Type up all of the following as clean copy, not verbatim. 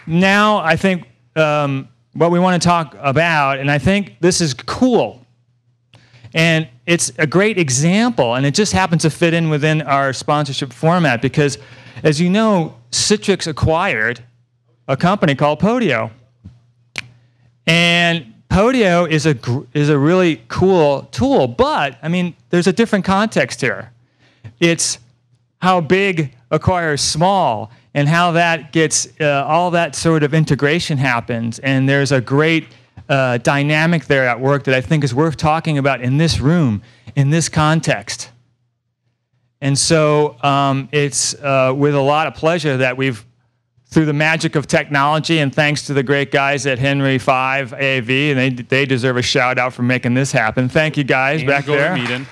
Now, I think what we want to talk about, and I think this is cool, and it's a great example, and it just happens to fit in within our sponsorship format because, as you know, Citrix acquired a company called Podio. And Podio is a really cool tool, but, I mean, there's a different context here. It's how big acquires small, and how that gets, all that sort of integration happens. And there's a great dynamic there at work that I think is worth talking about in this room, in this context. And so it's with a lot of pleasure that we've, through the magic of technology and thanks to the great guys at Henry 5 AV, and they deserve a shout out for making this happen. Thank you guys and back there. Meeting.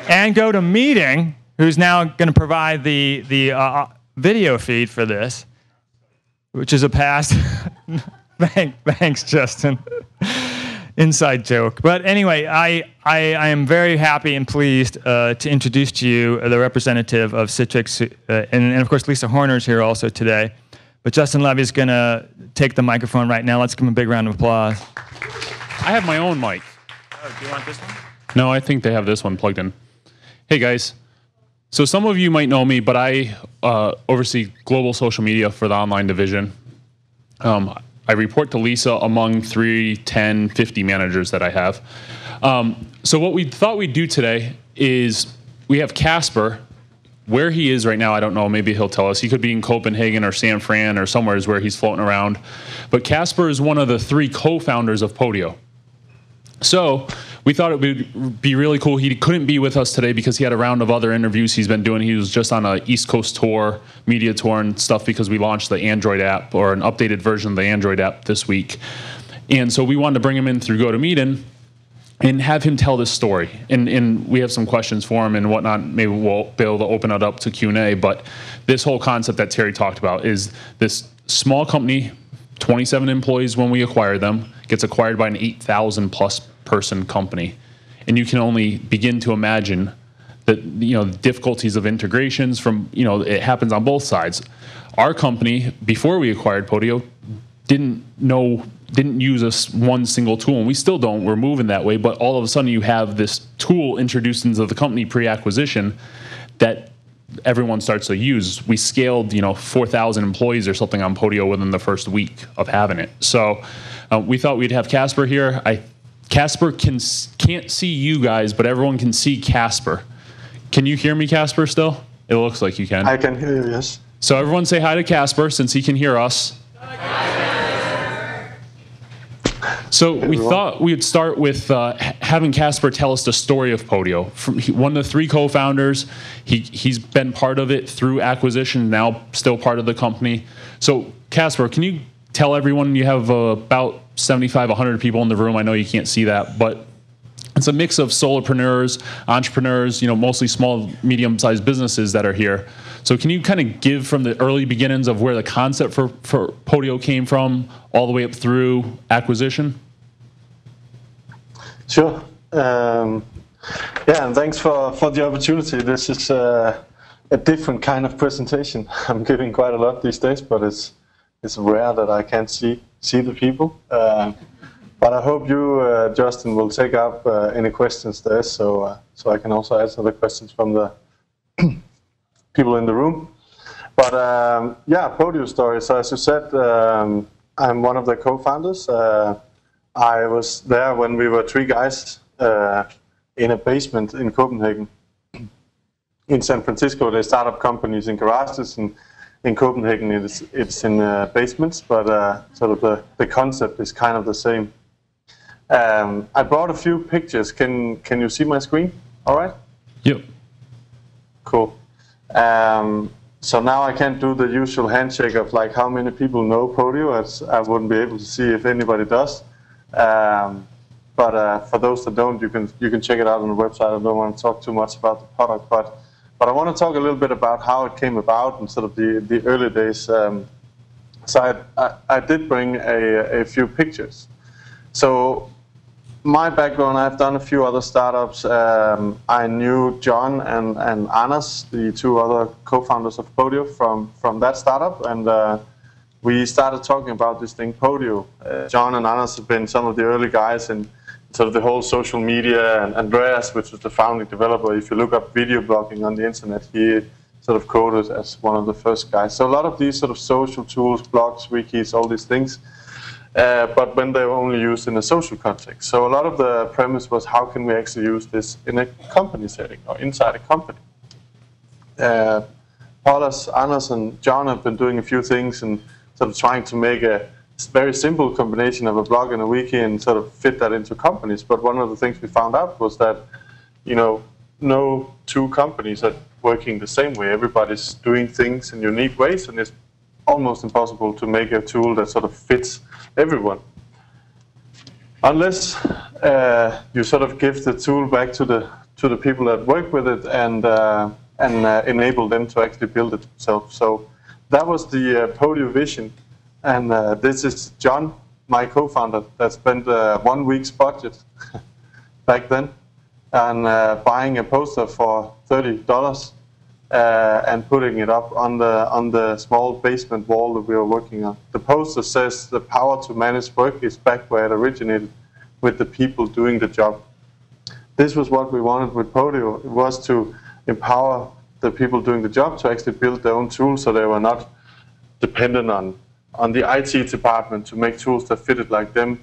And go to Meeting, who's now going to provide the video feed for this, which is a past. Thanks, Justin. Inside joke. But anyway, I am very happy and pleased to introduce to you the representative of Citrix, and of course Lisa Horner's here also today. But Justin Levy is going to take the microphone right now. Let's give him a big round of applause. I have my own mic. Oh, do you want this one? No, I think they have this one plugged in. Hey guys. So some of you might know me, but I oversee global social media for the online division. I report to Lisa among 3, 10, 50 managers that I have. So what we thought we'd do today is we have Kasper. Where he is right now, I don't know. Maybe he'll tell us. He could be in Copenhagen or San Fran or somewhere is where he's floating around. But Kasper is one of the 3 co-founders of Podio. So we thought it would be really cool. He couldn't be with us today because he had a round of other interviews he's been doing. He was just on an East Coast tour, media tour and stuff because we launched the Android app or an updated version of the Android app this week. And so we wanted to bring him in through GoToMeeting and have him tell this story. And we have some questions for him and whatnot. Maybe we'll be able to open it up to Q&A. But this whole concept that Terry talked about is this small company, 27 employees when we acquired them, gets acquired by an 8,000 plus person company. And you can only begin to imagine that, the difficulties of integrations from, it happens on both sides. Our company, before we acquired Podio, didn't use one single tool, and we still don't. We're moving that way, but all of a sudden you have this tool introduced into the company pre-acquisition that everyone starts to use. We scaled, 4,000 employees or something on Podio within the first week of having it. So we thought we'd have Kasper here. Kasper can't see you guys, but everyone can see Kasper. Can you hear me, Kasper, still? It looks like you can. I can hear you, yes. So everyone say hi to Kasper since he can hear us. So we thought we would start with having Kasper tell us the story of Podio. One of the 3 co-founders, he's been part of it through acquisition, now still part of the company. So Kasper, can you tell everyone, you have about 75, 100 people in the room. I know you can't see that, but it's a mix of solopreneurs, entrepreneurs, mostly small, medium-sized businesses that are here. So can you kind of give from the early beginnings of where the concept for Podio came from all the way up through acquisition? Sure. Yeah, and thanks for the opportunity. This is a different kind of presentation. I'm giving quite a lot these days, but it's rare that I can't see the people. But I hope you, Justin, will take up any questions there, so I can also answer the questions from the people in the room. But yeah, Podio story. So as you said, I'm one of the co-founders. I was there when we were 3 guys in a basement in Copenhagen. In San Francisco, they start up companies in garages, and in Copenhagen it's in basements, but sort of the concept is kind of the same. I brought a few pictures. Can you see my screen? All right? Yep. Cool. So now I can't do the usual handshake of like how many people know Podio, as I wouldn't be able to see if anybody does. But for those that don't, you can check it out on the website. I don't want to talk too much about the product, but I want to talk a little bit about how it came about and sort of the early days. So I did bring a few pictures. So my background, I've done a few other startups. I knew John and Anders, the two other co-founders of Podio, from that startup, and we started talking about this thing, Podio. John and Anders have been some of the early guys in sort of the whole social media, and Andreas, which was the founding developer. If you look up video blogging on the internet, he sort of coded as one of the first guys. So a lot of these sort of social tools, blogs, wikis, all these things, but when they were only used in a social context. So a lot of the premise was, how can we actually use this in a company setting or inside a company? Anders and John have been doing a few things and sort of trying to make a very simple combination of a blog and a wiki and sort of fit that into companies. But one of the things we found out was that, you know, no two companies are working the same way. Everybody's doing things in unique ways, and it's almost impossible to make a tool that sort of fits everyone. Unless you sort of give the tool back to the people that work with it and enable them to actually build it themselves. So that was the Podio vision. And this is John, my co-founder, that spent 1 week's budget back then and buying a poster for $30 and putting it up on the small basement wall that we were working on. The poster says, "The power to manage work is back where it originated, with the people doing the job." This was what we wanted with Podio. It was to empower the people doing the job to actually build their own tools, so they were not dependent on the IT department to make tools that fitted like them.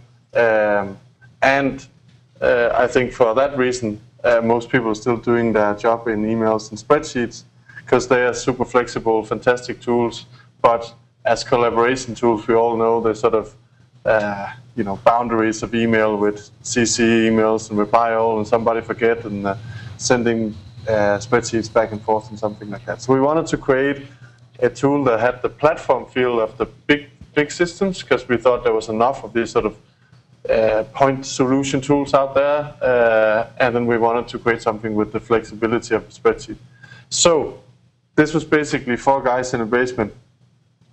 I think for that reason, most people are still doing their job in emails and spreadsheets, because they are super flexible, fantastic tools. But as collaboration tools, we all know the sort of boundaries of email with CC emails and reply all, and somebody forget, and sending spreadsheets back and forth and something like that. So we wanted to create a tool that had the platform feel of the big systems, because we thought there was enough of these sort of point solution tools out there, and then we wanted to create something with the flexibility of the spreadsheet. So this was basically 4 guys in a basement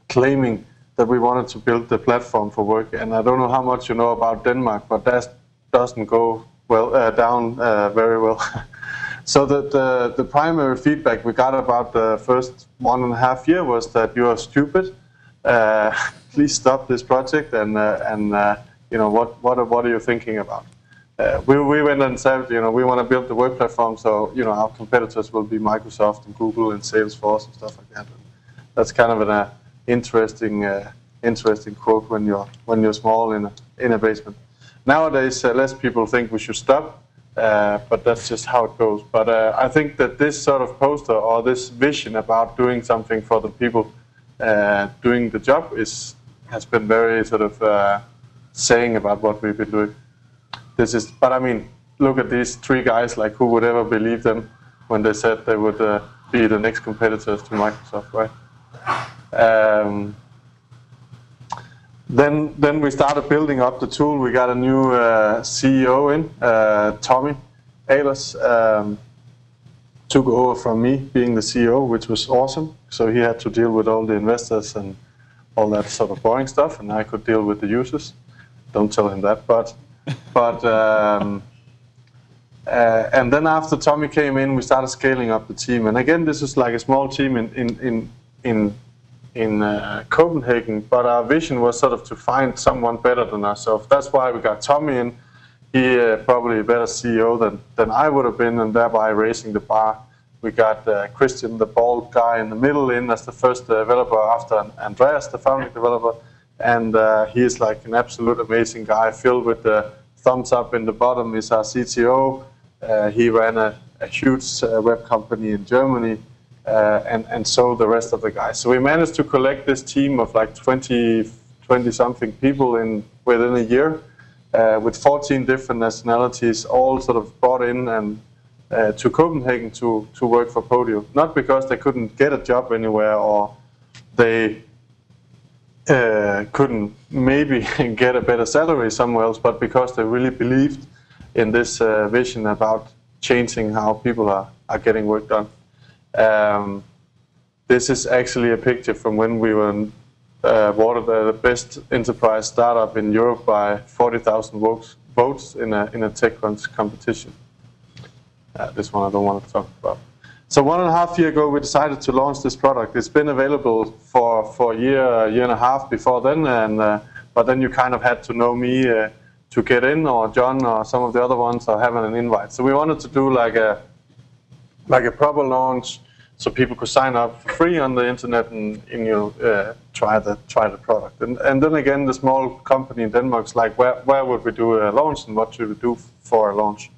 claiming that we wanted to build the platform for work. And I don't know how much you know about Denmark, but that doesn't go down very well. So the primary feedback we got about the first 1.5 years was that you are stupid. Please stop this project, and what are you thinking about? We went and said, we want to build the work platform, so our competitors will be Microsoft and Google and Salesforce and stuff like that. And that's kind of an interesting quote when you're small in a basement. Nowadays, less people think we should stop, but that's just how it goes. But I think that this sort of poster, or this vision about doing something for the people doing the job, has been very sort of saying about what we've been doing. But I mean, look at these 3 guys. Like, who would ever believe them when they said they would be the next competitors to Microsoft, right? Then we started building up the tool. We got a new CEO in, Tommy Ahlers, took over from me being the CEO, which was awesome. So he had to deal with all the investors and all that sort of boring stuff, and I could deal with the users. Don't tell him that, but and then after Tommy came in, we started scaling up the team. And again, this is like a small team in Copenhagen, but our vision was sort of to find someone better than ourselves. That's why we got Tommy in. He probably a better CEO than I would have been, and thereby raising the bar. We got Christian, the bald guy in the middle, in as the first developer after Andreas, the founding developer. And he is like an absolute amazing guy. Phil, with the thumbs up in the bottom, is our CTO. He ran a huge web company in Germany, and so the rest of the guys. So we managed to collect this team of like 20-something people within a year, with 14 different nationalities, all sort of brought in and to Copenhagen to work for Podio. Not because they couldn't get a job anywhere, or they couldn't maybe get a better salary somewhere else, but because they really believed in this vision about changing how people are getting work done. This is actually a picture from when we were awarded the best enterprise startup in Europe by 40,000 votes in a TechCrunch competition. This one I don't want to talk about. So 1.5 years ago, we decided to launch this product. It's been available for a year and a half before then, but then you kind of had to know me to get in, or John, or some of the other ones, or having an invite. So we wanted to do like a proper launch, so people could sign up for free on the internet and try the product. And then again, the small company in Denmark's like, where would we do a launch, and what should we do for a launch?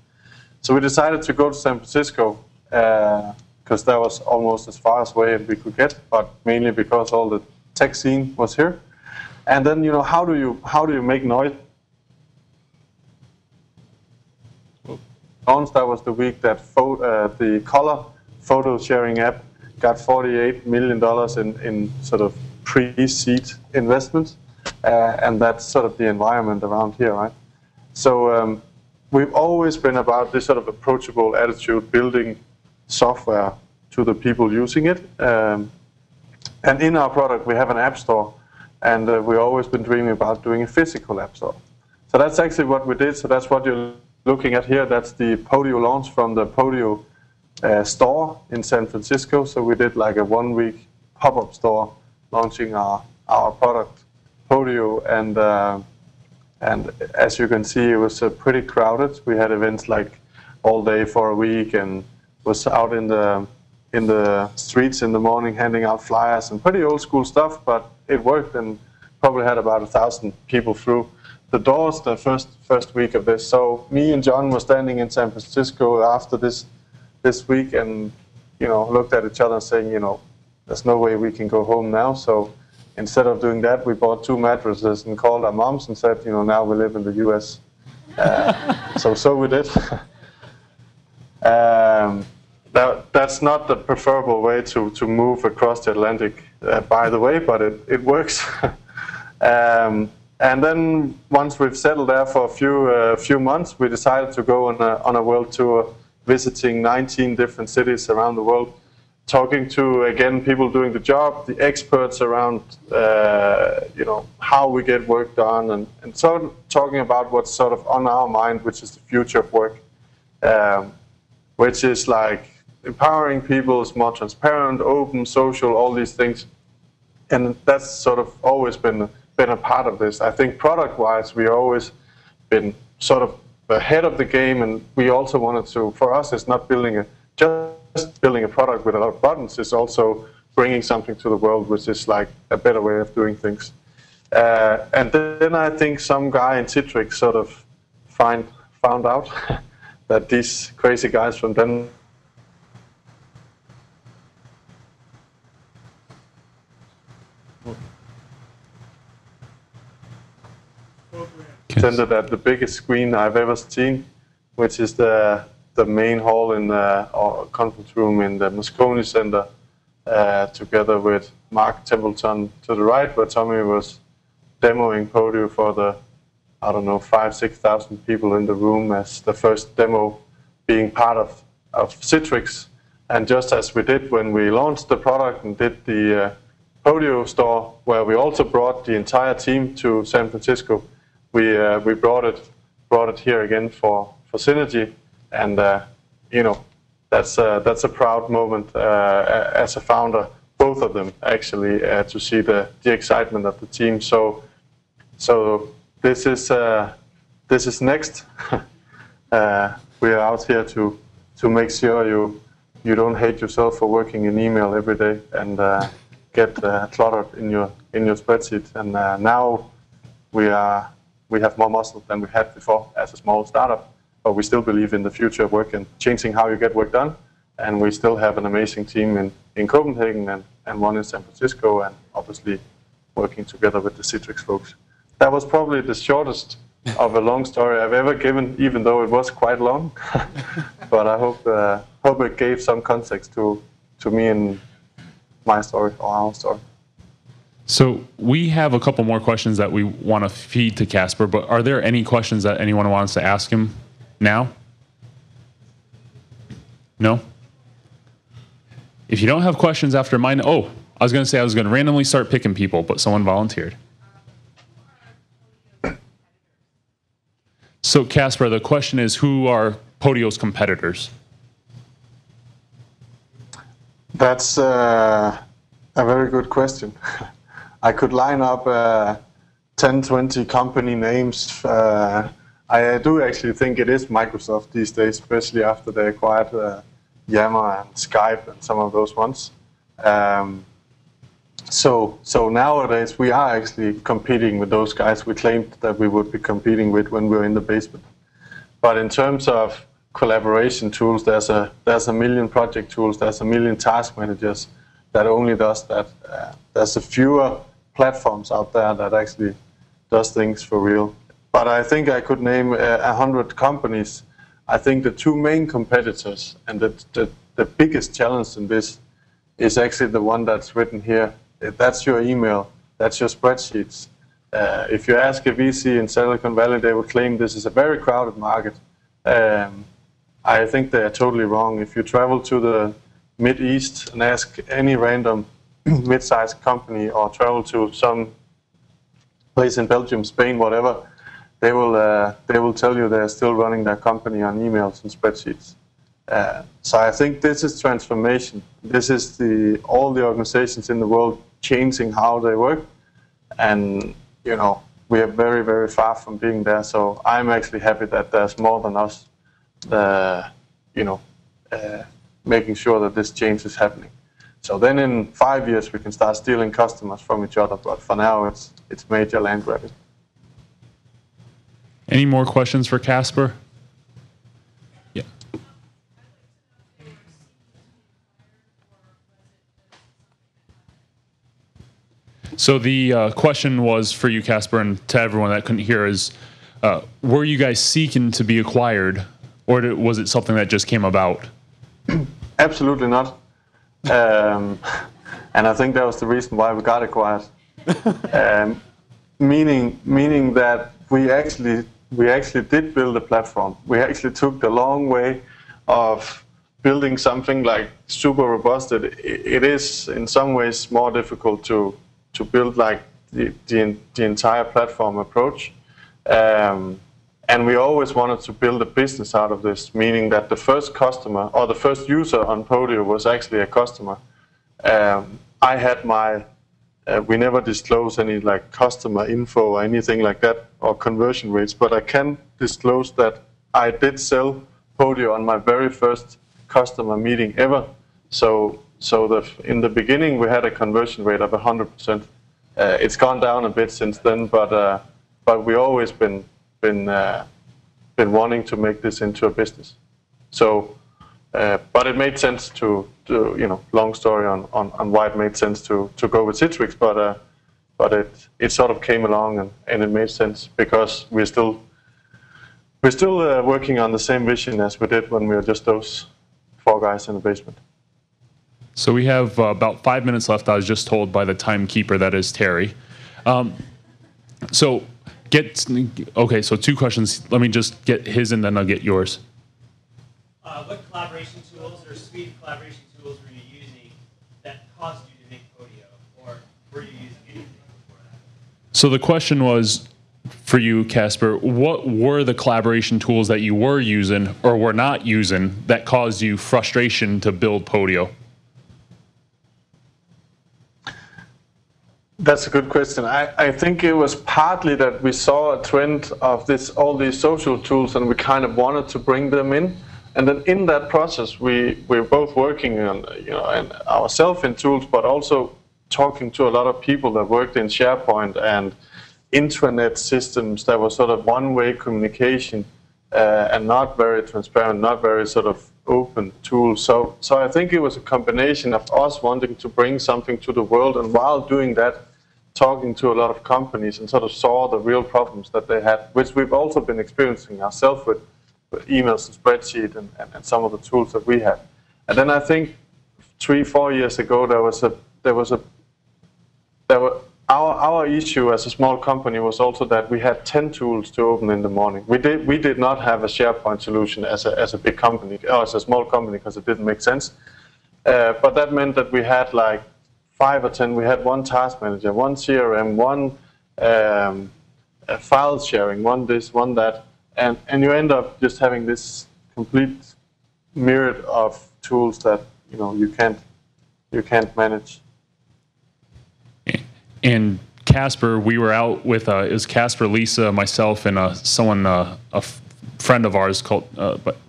So we decided to go to San Francisco, because that was almost as far away as we could get, but mainly because all the tech scene was here. And then, how do you make noise? Launch, that was the week that the color photo sharing app got $48 million in sort of pre-seed investment, and that's sort of the environment around here, right? So we've always been about this sort of approachable attitude, building software to the people using it. And in our product, we have an app store, and we've always been dreaming about doing a physical app store. So that's actually what we did. So that's what you're looking at here. That's the Podio launch from the Podio store in San Francisco. So we did like a 1-week pop-up store launching our product, Podio, and as you can see, it was pretty crowded. We had events like all day for a week, and was out in the streets in the morning handing out flyers and pretty old school stuff, but it worked, and probably had about 1,000 people through the doors the first week of this. So me and John were standing in San Francisco after this week, and looked at each other saying, there's no way we can go home now. So instead of doing that, we bought 2 mattresses and called our moms and said, now we live in the US. So we did. That's not the preferable way to move across the Atlantic, by the way, but it works. And then once we've settled there for a few months, we decided to go on a world tour, visiting 19 different cities around the world, talking to, again, people doing the job, the experts around, how we get work done, and so talking about what's sort of on our mind, which is the future of work, which is like empowering people, is more transparent, open, social, all these things. And that's sort of always been a part of this. I think product-wise, we've always been sort of ahead of the game, and we also wanted to, for us, it's not just building a product with a lot of buttons, it's also bringing something to the world, which is like a better way of doing things. And then I think some guy in Citrix sort of found out that these crazy guys from Denmark presented at the biggest screen I've ever seen, which is the main hall in our conference room in the Moscone Center, together with Mark Templeton to the right, where Tommy was demoing Podio for the, 5,000-6,000 people in the room as the first demo being part of Citrix. And just as we did when we launched the product and did the Podio store, where we also brought the entire team to San Francisco, we brought it here again for Synergy, and that's a proud moment as a founder, both of them actually, to see the excitement of the team. So this is next. We are out here to make sure you don't hate yourself for working in email every day and get cluttered in your spreadsheet. And now we have more muscle than we had before as a small startup, but we still believe in the future of work and changing how you get work done. And we still have an amazing team in Copenhagen and one in San Francisco, and obviously working together with the Citrix folks. That was probably the shortest of a long story I've ever given, even though it was quite long. But I hope it gave some context to me and my story, or our story. So we have a couple more questions that we want to feed to Kasper, but are there any questions that anyone wants to ask him now? No? If you don't have questions after mine, I was going to say I was going to randomly start picking people, but someone volunteered. So Kasper, the question is, who are Podio's competitors? That's a very good question. I could line up 10, 20 company names. I do actually think it is Microsoft these days, especially after they acquired Yammer and Skype and some of those ones. So nowadays we are actually competing with those guys we claimed that we would be competing with when we were in the basement. But in terms of collaboration tools, there's a million project tools, there's a million task managers that only does that. There's a fewer platforms out there that actually does things for real. But I think I could name 100 companies. I think the two main competitors and the biggest challenge in this is actually the one that's written here. That's your email, that's your spreadsheets. If you ask a VC in Silicon Valley, they would claim this is a very crowded market. I think they are totally wrong. If you travel to the Mid-East and ask any random mid-sized company, or travel to some place in Belgium, Spain, whatever, they will tell you they're still running their company on emails and spreadsheets. So I think this is transformation. This is all the organizations in the world changing how they work, and you know, we are very, very far from being there. So I'm actually happy that there's more than us, making sure that this change is happening. So then in 5 years we can start stealing customers from each other, but for now it's major land grabbing. Any more questions for Kasper? Yeah. So the question was for you, Kasper, and to everyone that couldn't hear is, were you guys seeking to be acquired, or was it something that just came about? Absolutely not. And I think that was the reason why we got acquired. Meaning that we actually did build a platform. We actually took the long way of building something like super robust. It is in some ways more difficult to build like the entire platform approach. And we always wanted to build a business out of this, meaning that the first customer or the first user on Podio was actually a customer. I had we never disclose any like customer info or anything like that, or conversion rates, but I can disclose that I did sell Podio on my very first customer meeting ever. So in the beginning we had a conversion rate of 100%. It's gone down a bit since then, but we always been wanting to make this into a business. So, but it made sense to long story on why it made sense to go with Citrix, but it sort of came along and it made sense because we're still working on the same vision as we did when we were just those 4 guys in the basement. So we have about 5 minutes left. I was just told by the timekeeper that is Terry. So 2 questions. Let me just get his and then I'll get yours. What collaboration tools or suite of collaboration tools were you using that caused you to make Podio, or were you using anything before that? So the question was for you, Kasper, what were the collaboration tools that you were using or were not using that caused you frustration to build Podio? That's a good question. I think it was partly that we saw a trend of all these social tools, and we kind of wanted to bring them in. And then in that process, we're both working on, and ourselves in tools, but also talking to a lot of people that worked in SharePoint and intranet systems that were sort of one-way communication and not very transparent, not very sort of open tools. So I think it was a combination of us wanting to bring something to the world, and while doing that, talking to a lot of companies and sort of saw the real problems that they had, which we've also been experiencing ourselves with emails and spreadsheet and some of the tools that we had. And then I think 3-4 years ago our issue as a small company was also that we had 10 tools to open in the morning. We did not have a SharePoint solution as a big company, or as a small company, because it didn't make sense. But that meant that we had like 5 or 10. We had one task manager, one CRM, one file sharing, one this, one that, and you end up just having this complete myriad of tools that you can't manage. And Kasper, we were out with it was Kasper, Lisa, myself, and a friend of ours called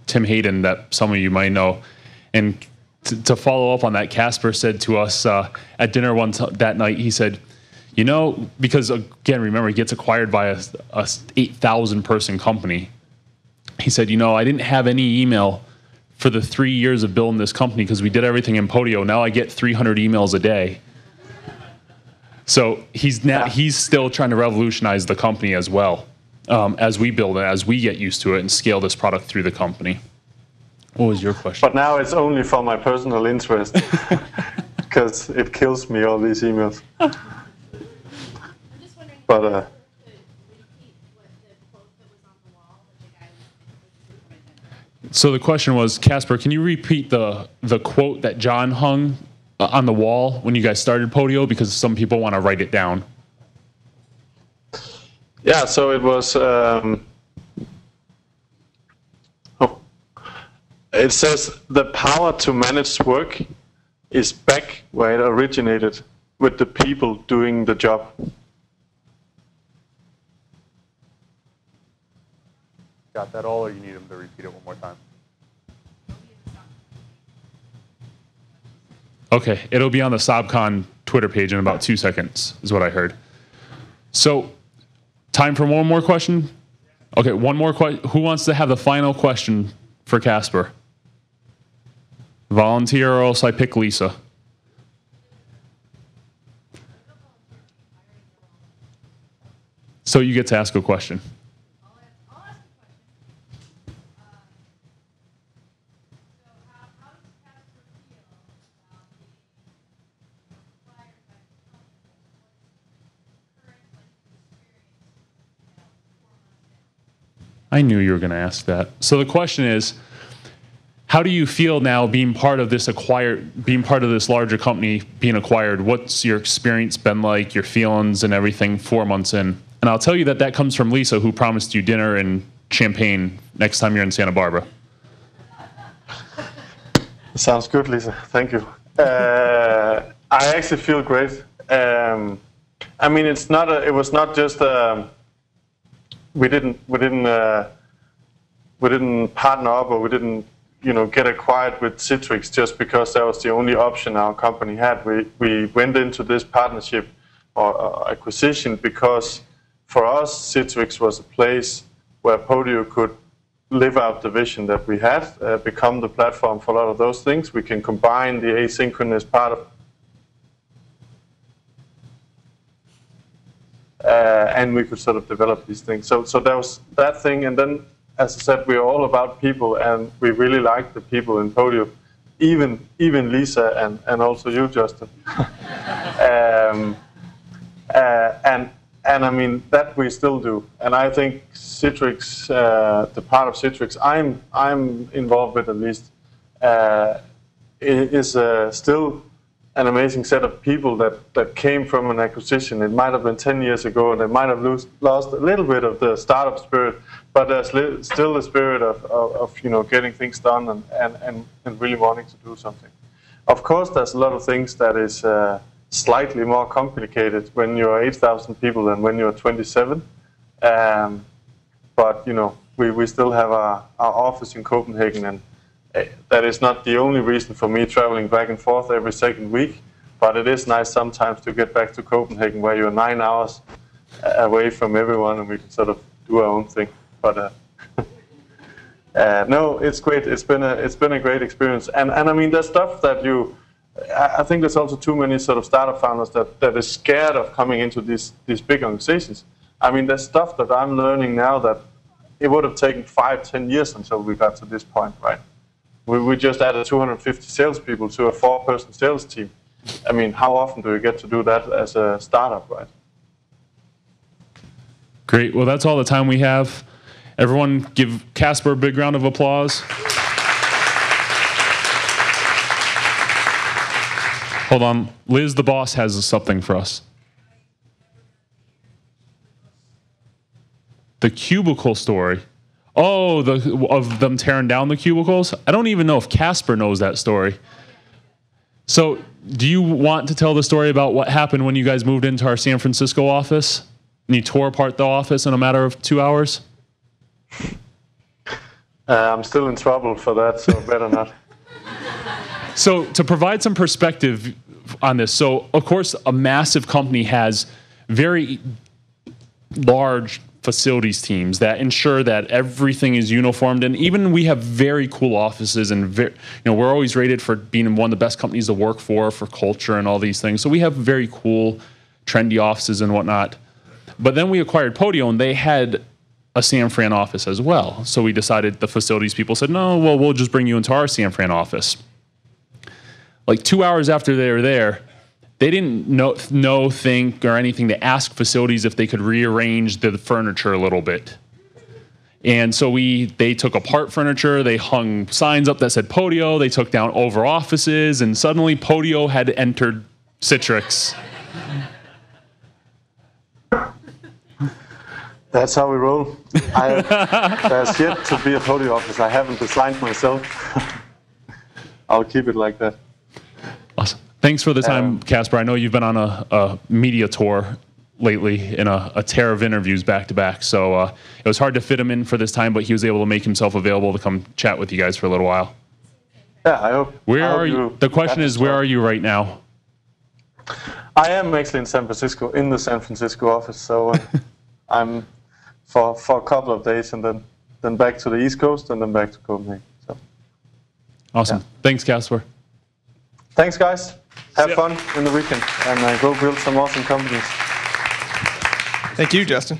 Tim Hayden that some of you might know. And to follow up on that, Kasper said to us at dinner that night, he said, because again, remember, he gets acquired by a 8,000 person company. He said, I didn't have any email for the 3 years of building this company because we did everything in Podio. Now I get 300 emails a day. So he's still trying to revolutionize the company as well, as we build it, as we get used to it and scale this product through the company. What was your question? But now it's only for my personal interest because it kills me, all these emails. I'm just wondering but, if you could repeat what the quote that was on the wall that the guy was. So the question was, Kasper, can you repeat the quote that John hung on the wall when you guys started Podio? Because some people want to write it down. Yeah, so it was, it says the power to manage work is back where it originated, with the people doing the job. Got that all, or you need him to repeat it one more time? Okay, it'll be on the SOBCon Twitter page in about 2 seconds, is what I heard. So, time for one more question? Okay, one more question. Who wants to have the final question for Kasper? Volunteer, or else I pick Lisa. So you get to ask a question. I knew you were going to ask that. So the question is, how do you feel now being part of this larger company being acquired? What's your experience been like, your feelings and everything 4 months in? And I'll tell you that comes from Lisa, who promised you dinner and champagne next time you're in Santa Barbara. Sounds good, Lisa. Thank you. I actually feel great. I mean, it was not just we didn't partner up, or we didn't get acquired with Citrix just because that was the only option our company had. We went into this partnership or acquisition because for us Citrix was a place where Podio could live out the vision that we had, become the platform for a lot of those things. We can combine the asynchronous part of and we could sort of develop these things. So there was that thing, and then, as I said, we're all about people, and we really like the people in Podio, even Lisa and also you, Justin. And I mean, that we still do. And I think Citrix, the part of Citrix I'm involved with at least, is still an amazing set of people that came from an acquisition. It might have been 10 years ago, and they might have lost a little bit of the startup spirit, but there's still the spirit of getting things done and really wanting to do something. Of course, there's a lot of things that is slightly more complicated when you're 8,000 people than when you're 27. But we still have our office in Copenhagen, and that is not the only reason for me traveling back and forth every second week, but it is nice sometimes to get back to Copenhagen where you're 9 hours away from everyone and we can sort of do our own thing. But no, it's great. It's been a great experience. And I mean, there's stuff that I think there's also too many sort of startup founders that is scared of coming into these big organizations. I mean, there's stuff that I'm learning now that it would have taken 5-10 years until we got to this point, right? We just added 250 salespeople to a 4-person sales team. I mean, how often do you get to do that as a startup, right? Great. Well, that's all the time we have. Everyone give Kasper a big round of applause. Hold on. Liz, the boss, has something for us. The cubicle story. Oh, of them tearing down the cubicles? I don't even know if Kasper knows that story. So, do you want to tell the story about what happened when you guys moved into our San Francisco office? And you tore apart the office in a matter of 2 hours? I'm still in trouble for that, so better not. So to provide some perspective on this, so of course a massive company has very large facilities teams that ensure that everything is uniformed, and even we have very cool offices, and we're always rated for being one of the best companies to work for culture and all these things. So we have very cool, trendy offices and whatnot. But then we acquired Podio, and they had a San Fran office as well. So we decided, the facilities people said, no, well, we'll just bring you into our San Fran office. Like 2 hours after they were there, they didn't think or anything to ask facilities if they could rearrange the furniture a little bit. And so they took apart furniture, they hung signs up that said Podio, they took down over offices, and suddenly Podio had entered Citrix. That's how we roll. There's yet to be a Podio office. I haven't designed myself. I'll keep it like that. Awesome. Thanks for the time, Kasper. I know you've been on a media tour lately in a tear of interviews back to back. So it was hard to fit him in for this time, but he was able to make himself available to come chat with you guys for a little while. Yeah, I hope. Where are you? The question is, where are you right now? I am actually in San Francisco, in the San Francisco office. So I'm for a couple of days, and then back to the East Coast, and then back to Copenhagen. So. Awesome. Yeah. Thanks, Kasper. Thanks, guys. Have fun in the weekend, and go build some awesome companies. Thank you, Justin.